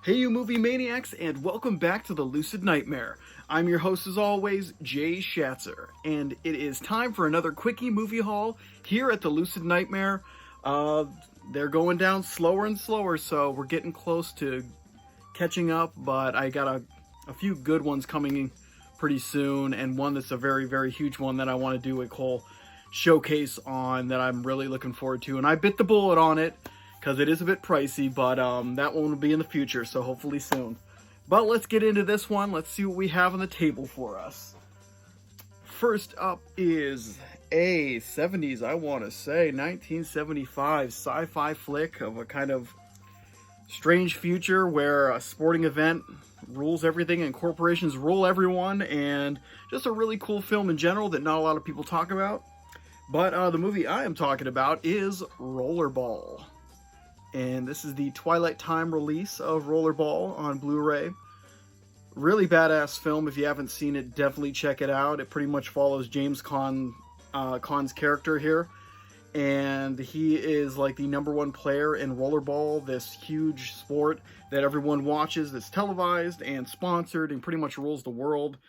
Hey you movie maniacs, and welcome back to the Lucid Nightmare. I'm your host as always, Jay Schatzer, and it is time for another Quickie movie haul here at the Lucid Nightmare. They're going down slower and slower, so we're getting close to catching up, but I got a few good ones coming in pretty soon, and one that's a very, very huge one that I want to do a whole showcase on that I'm really looking forward to, and I bit the bullet on it because it is a bit pricey, but that one will be in the future, so hopefully soon. But let's get into this one. Let's see what we have on the table for us. First up is a 70s, I want to say, 1975 sci-fi flick of a kind of strange future where a sporting event rules everything and corporations rule everyone, and just a really cool film in general that not a lot of people talk about. But the movie I am talking about is Rollerball. And this is the Twilight Time release of Rollerball on Blu-ray. Really badass film. If you haven't seen it, definitely check it out. It pretty much follows James Caan's character here. And he is like the #1 player in Rollerball, this huge sport that everyone watches, that's televised and sponsored and pretty much rules the world.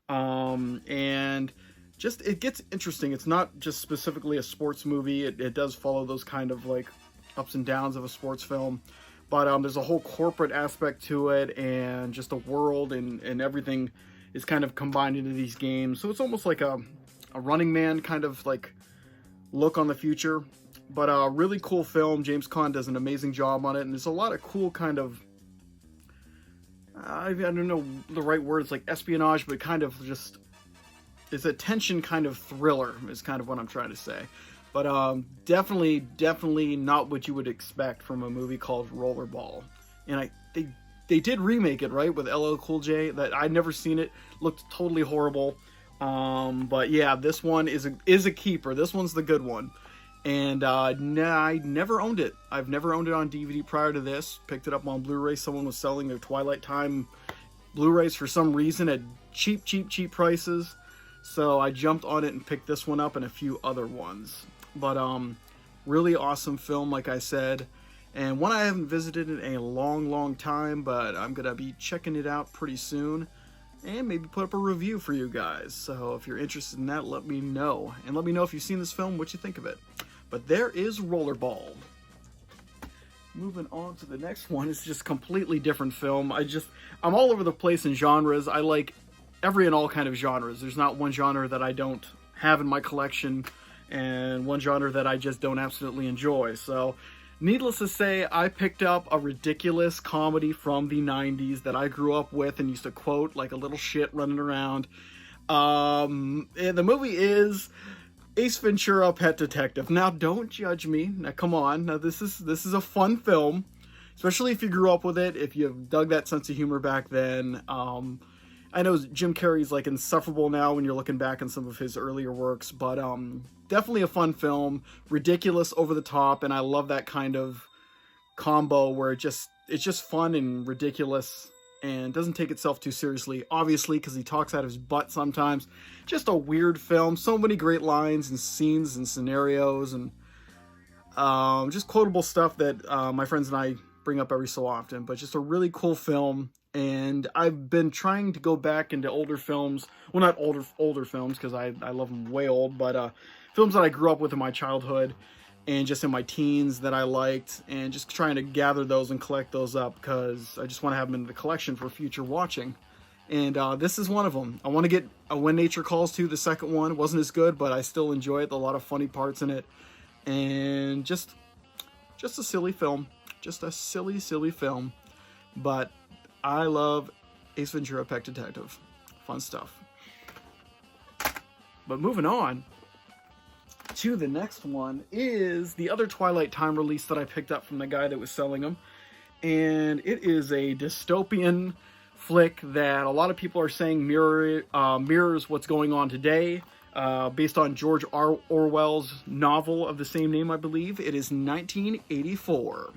And just, it gets interesting. It's not just specifically a sports movie. It does follow those kind of like ups and downs of a sports film, but there's a whole corporate aspect to it, and just the world and everything is kind of combined into these games. So it's almost like a Running Man kind of like look on the future, but a really cool film. James Caan does an amazing job on it, and there's a lot of cool kind of I don't know the right word. It's like espionage, but kind of just it's a tension kind of thriller is kind of what I'm trying to say. But definitely not what you would expect from a movie called Rollerball. And they did remake it, right, with LL Cool J. That I'd never seen it. Looked totally horrible. But yeah, this one is a keeper. This one's the good one. And I never owned it. I've never owned it on DVD prior to this. Picked it up on Blu-ray. Someone was selling their Twilight Time Blu-rays for some reason at cheap prices. So I jumped on it and picked this one up and a few other ones. But really awesome film, like I said, and one I haven't visited in a long time, but I'm gonna be checking it out pretty soon and maybe put up a review for you guys. So if you're interested in that, let me know, and let me know if you've seen this film, what you think of it. But there is Rollerball. Moving on to the next one, it's just a completely different film. I'm all over the place in genres. I like every and all kind of genres. There's not one genre that I don't have in my collection, and one genre that I just don't absolutely enjoy. So, needless to say, I picked up a ridiculous comedy from the 90s that I grew up with and used to quote like a little shit running around. And the movie is Ace Ventura Pet Detective. Now, don't judge me. Now, come on. Now, this is a fun film, especially if you grew up with it, if you dug that sense of humor back then. I know Jim Carrey's like insufferable now when you're looking back on some of his earlier works, but definitely a fun film, ridiculous, over the top, and I love that kind of combo where it's just fun and ridiculous and doesn't take itself too seriously, obviously, because he talks out of his butt sometimes. Just a weird film, so many great lines and scenes and scenarios, and just quotable stuff that my friends and I bring up every so often, but just a really cool film. And I've been trying to go back into older films. Well, not older films, because I love them way old, but films that I grew up with in my childhood and just in my teens that I liked, and just trying to gather those and collect those up because I just want to have them in the collection for future watching. And this is one of them. I want to get When Nature Calls to the second one. It wasn't as good, but I still enjoy it. A lot of funny parts in it. And just a silly film. Just a silly film. But I love Ace Ventura Pet Detective. Fun stuff. But moving on to the next one is the other Twilight Time release that I picked up from the guy that was selling them. And it is a dystopian flick that a lot of people are saying mirrors what's going on today. Based on George Orwell's novel of the same name, I believe. It is 1984.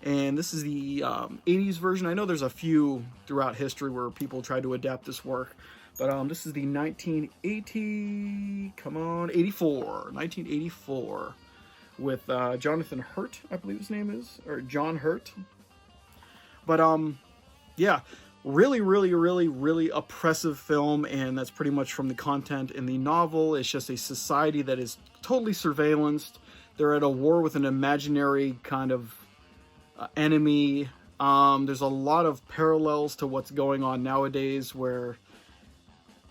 And this is the 80s version. I know there's a few throughout history where people tried to adapt this work. But this is the 1984 with Jonathan Hurt, I believe his name is, or John Hurt. But yeah, really, really, really, really oppressive film, and that's pretty much from the content in the novel. It's just a society that is totally surveillanced. They're at a war with an imaginary kind of enemy. There's a lot of parallels to what's going on nowadays, where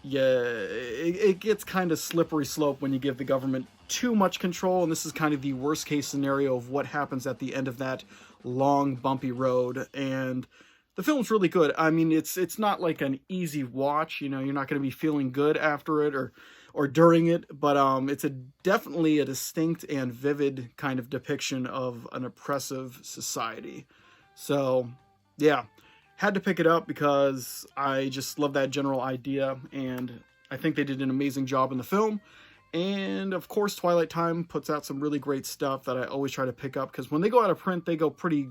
it gets kind of slippery slope when you give the government too much control, and this is kind of the worst case scenario of what happens at the end of that long, bumpy road. And the film's really good. I mean, it's not like an easy watch. You know, you're not going to be feeling good after it or during it, but it's definitely a distinct and vivid kind of depiction of an oppressive society. So, yeah, had to pick it up because I just love that general idea, and I think they did an amazing job in the film. And of course, Twilight Time puts out some really great stuff that I always try to pick up, because when they go out of print, they go pretty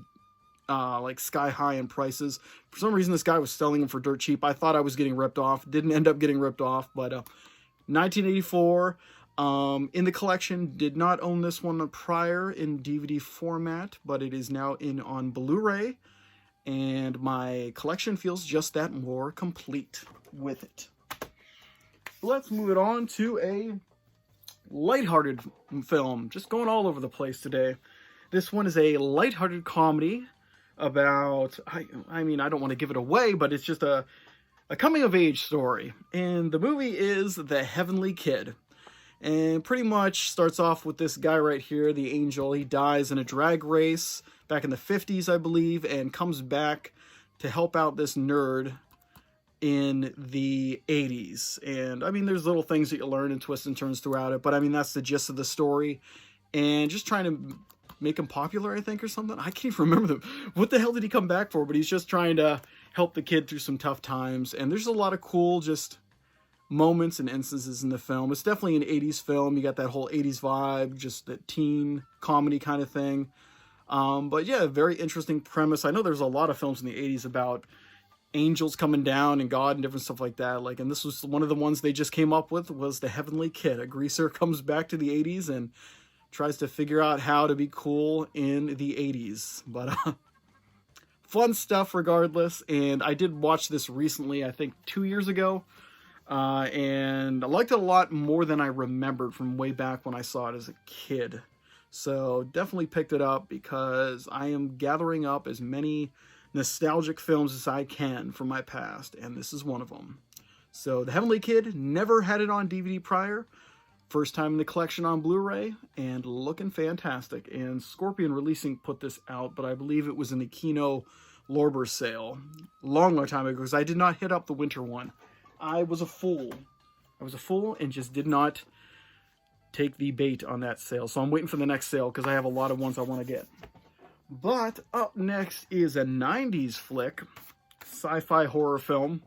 like sky high in prices. For some reason, this guy was selling them for dirt cheap. I thought I was getting ripped off. Didn't end up getting ripped off, but 1984 in the collection. Did not own this one prior in DVD format, but it is now in on Blu-ray, and my collection feels just that more complete with it. Let's move it on to a lighthearted film. Just going all over the place today. This one is a lighthearted comedy about, I mean, I don't want to give it away, but it's just a coming-of-age story. And the movie is The Heavenly Kid. And pretty much starts off with this guy right here, the angel. He dies in a drag race back in the 50s, I believe, and comes back to help out this nerd in the 80s. And I mean, there's little things that you learn and twists and turns throughout it, but I mean, that's the gist of the story. And just trying to make him popular, I think, or something. I can't even remember what the hell did he come back for, but he's just trying to help the kid through some tough times. And there's a lot of cool just moments and instances in the film. It's definitely an 80s film. You got that whole 80s vibe, just the teen comedy kind of thing. But yeah, very interesting premise. I know there's a lot of films in the 80s about angels coming down and God and different stuff like that. Like, and this was one of the ones they just came up with, was The Heavenly Kid. A greaser comes back to the 80s and tries to figure out how to be cool in the 80s. But fun stuff regardless. And I did watch this recently, I think 2 years ago. And I liked it a lot more than I remembered from way back when I saw it as a kid. So definitely picked it up because I am gathering up as many nostalgic films as I can from my past, and this is one of them. So The Heavenly Kid, never had it on DVD prior. First time in the collection on Blu-ray, and looking fantastic. And Scorpion Releasing put this out, but I believe it was in the Kino Lorber sale. Long time ago, because I did not hit up the winter one. I was a fool. I was a fool and just did not take the bait on that sale. So I'm waiting for the next sale, because I have a lot of ones I want to get. But up next is a 90s flick, sci-fi horror film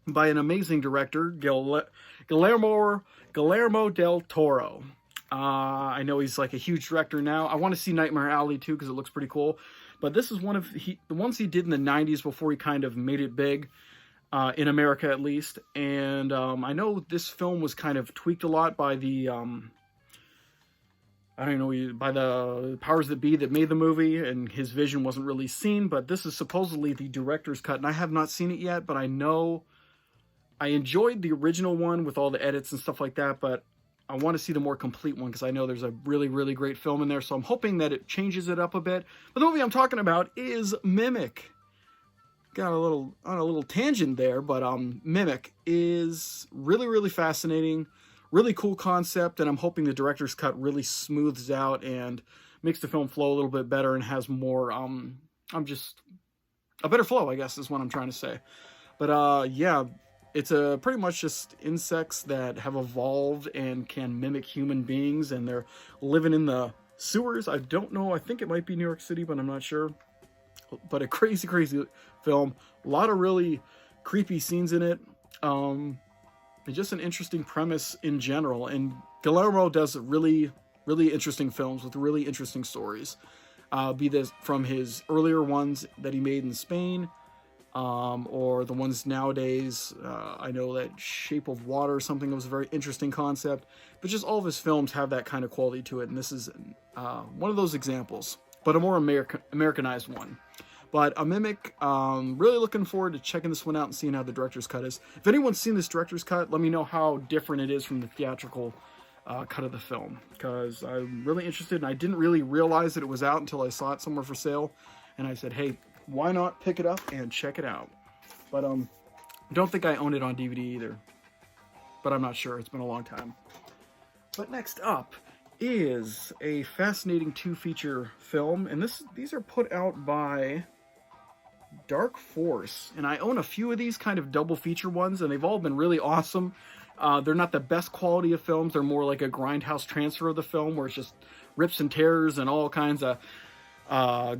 by an amazing director, Guillermo del Toro. I know he's like a huge director now. I want to see Nightmare Alley too, because it looks pretty cool. But this is one of the ones he did in the 90s before he kind of made it big, in America at least. And I know this film was kind of tweaked a lot by the I don't know, by the powers that be that made the movie, and his vision wasn't really seen, but this is supposedly the director's cut, and I have not seen it yet, but I know I enjoyed the original one with all the edits and stuff like that, but I want to see the more complete one, because I know there's a really, really great film in there, so I'm hoping that it changes it up a bit. But the movie I'm talking about is Mimic. Got on a little tangent there, but Mimic is really, really fascinating. Really cool concept, and I'm hoping the director's cut really smooths out and makes the film flow a little bit better and has more, just a better flow, I guess, is what I'm trying to say. But, yeah, it's pretty much just insects that have evolved and can mimic human beings, and they're living in the sewers. I don't know, I think it might be New York City, but I'm not sure. But a crazy, crazy film. A lot of really creepy scenes in it. Just an interesting premise in general, and Guillermo does really, really interesting films with really interesting stories. Be this from his earlier ones that he made in Spain, or the ones nowadays. I know that Shape of Water or something was a very interesting concept, but just all of his films have that kind of quality to it, and this is one of those examples, but a more Americanized one. But a Mimic, really looking forward to checking this one out and seeing how the director's cut is. If anyone's seen this director's cut, let me know how different it is from the theatrical cut of the film, because I'm really interested, and I didn't really realize that it was out until I saw it somewhere for sale, and I said, hey, why not pick it up and check it out? But I don't think I own it on DVD either, but I'm not sure. It's been a long time. But next up is a fascinating 2-feature film, and these are put out by Dark Force, and I own a few of these kind of double feature ones, and they've all been really awesome. They're not the best quality of films. They're more like a grindhouse transfer of the film, where it's just rips and tears and all kinds of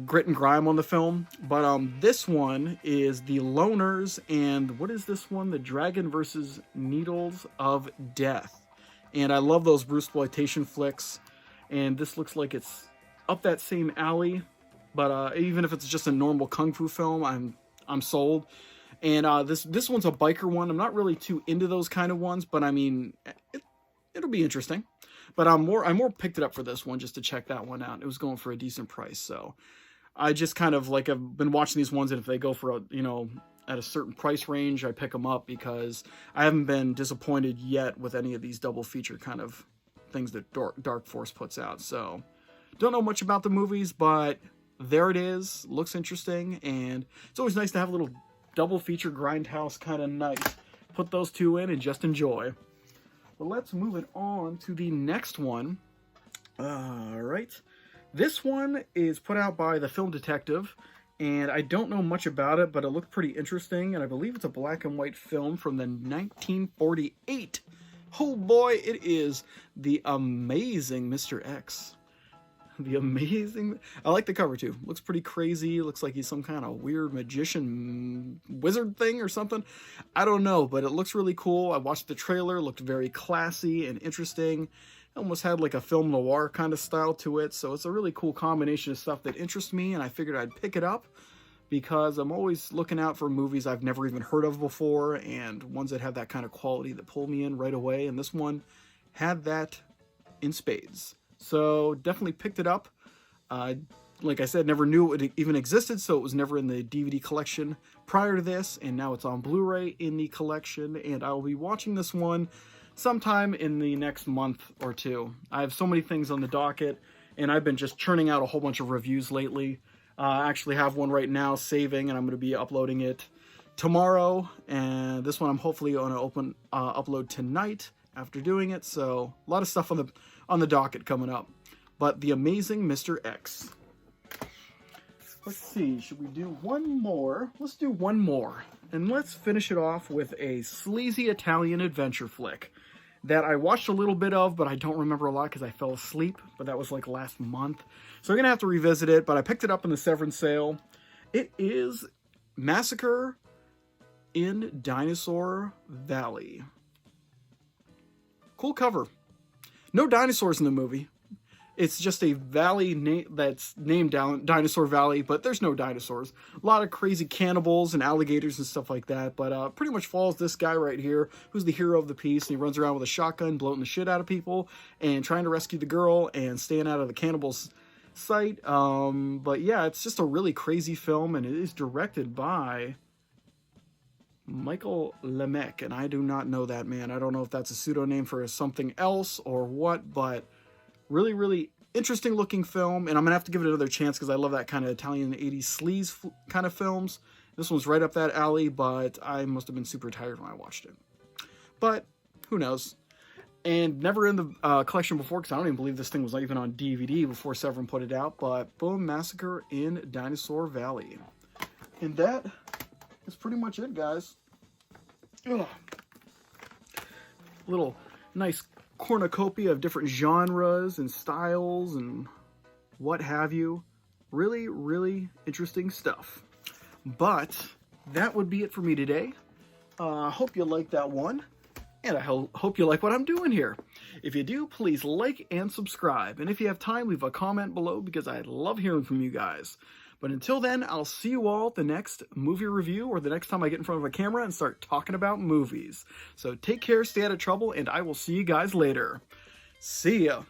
grit and grime on the film. But this one is The Loners, and what is this one? The Dragon versus Needles of Death. And I love those Bruceploitation flicks, and this looks like it's up that same alley. But even if it's just a normal kung fu film, I'm sold. And this one's a biker one. I'm not really too into those kind of ones, but I mean, it'll be interesting. But I more picked it up for this one just to check that one out. It was going for a decent price, so I just kind of like, I've been watching these ones, and if they go for at a certain price range, I pick them up, because I haven't been disappointed yet with any of these double feature kind of things that Dark Force puts out. So don't know much about the movies, but there it is. Looks interesting, and it's always nice to have a little double feature grindhouse kind of night. Put those two in and just enjoy. But let's move it on to the next one. All right. This one is put out by The Film Detective, and I don't know much about it, but it looked pretty interesting, and I believe it's a black and white film from the 1948. Oh boy, it is The Amazing Mr. X. The Amazing... I like the cover too. Looks pretty crazy. Looks like he's some kind of weird magician wizard thing or something. I don't know, but it looks really cool. I watched the trailer. Looked very classy and interesting. It almost had like a film noir kind of style to it. So it's a really cool combination of stuff that interests me, and I figured I'd pick it up because I'm always looking out for movies I've never even heard of before, and ones that have that kind of quality that pull me in right away. And this one had that in spades. So definitely picked it up. Like I said, never knew it even existed, so it was never in the DVD collection prior to this, and now it's on Blu-ray in the collection, and I will be watching this one sometime in the next month or two. I have so many things on the docket, and I've been just churning out a whole bunch of reviews lately. I actually have one right now saving, and I'm going to be uploading it tomorrow, and this one I'm hopefully going to upload tonight after doing it, so a lot of stuff on the docket coming up. But The Amazing Mr. X. Let's see, should we do one more? Let's do one more. And let's finish it off with a sleazy Italian adventure flick that I watched a little bit of, but I don't remember a lot because I fell asleep. But that was like last month. So I'm going to have to revisit it, but I picked it up in the Severance sale. It is Massacre in Dinosaur Valley. Cool cover. No dinosaurs in the movie. It's just a valley that's named Dinosaur Valley, but there's no dinosaurs. A lot of crazy cannibals and alligators and stuff like that, but pretty much follows this guy right here, who's the hero of the piece, and he runs around with a shotgun, blowing the shit out of people, and trying to rescue the girl, and staying out of the cannibals' sight. But yeah, it's just a really crazy film, and it is directed by Michael Lemech, and I do not know that man. I don't know if that's a pseudonym for something else or what, but really, really interesting looking film, and I'm going to have to give it another chance because I love that kind of Italian 80s sleaze kind of films. This one's right up that alley, but I must have been super tired when I watched it. But who knows? And never in the collection before, because I don't even believe this thing was even on DVD before Severin put it out, but boom, Massacre in Dinosaur Valley. And that is pretty much it, guys. Ugh. Little nice cornucopia of different genres and styles and what have you. Really, really interesting stuff. But that would be it for me today. Hope you liked that one, and I hope you like what I'm doing here. If you do, please like and subscribe. And if you have time, leave a comment below because I love hearing from you guys. But until then, I'll see you all at the next movie review or the next time I get in front of a camera and start talking about movies. So take care, stay out of trouble, and I will see you guys later. See ya.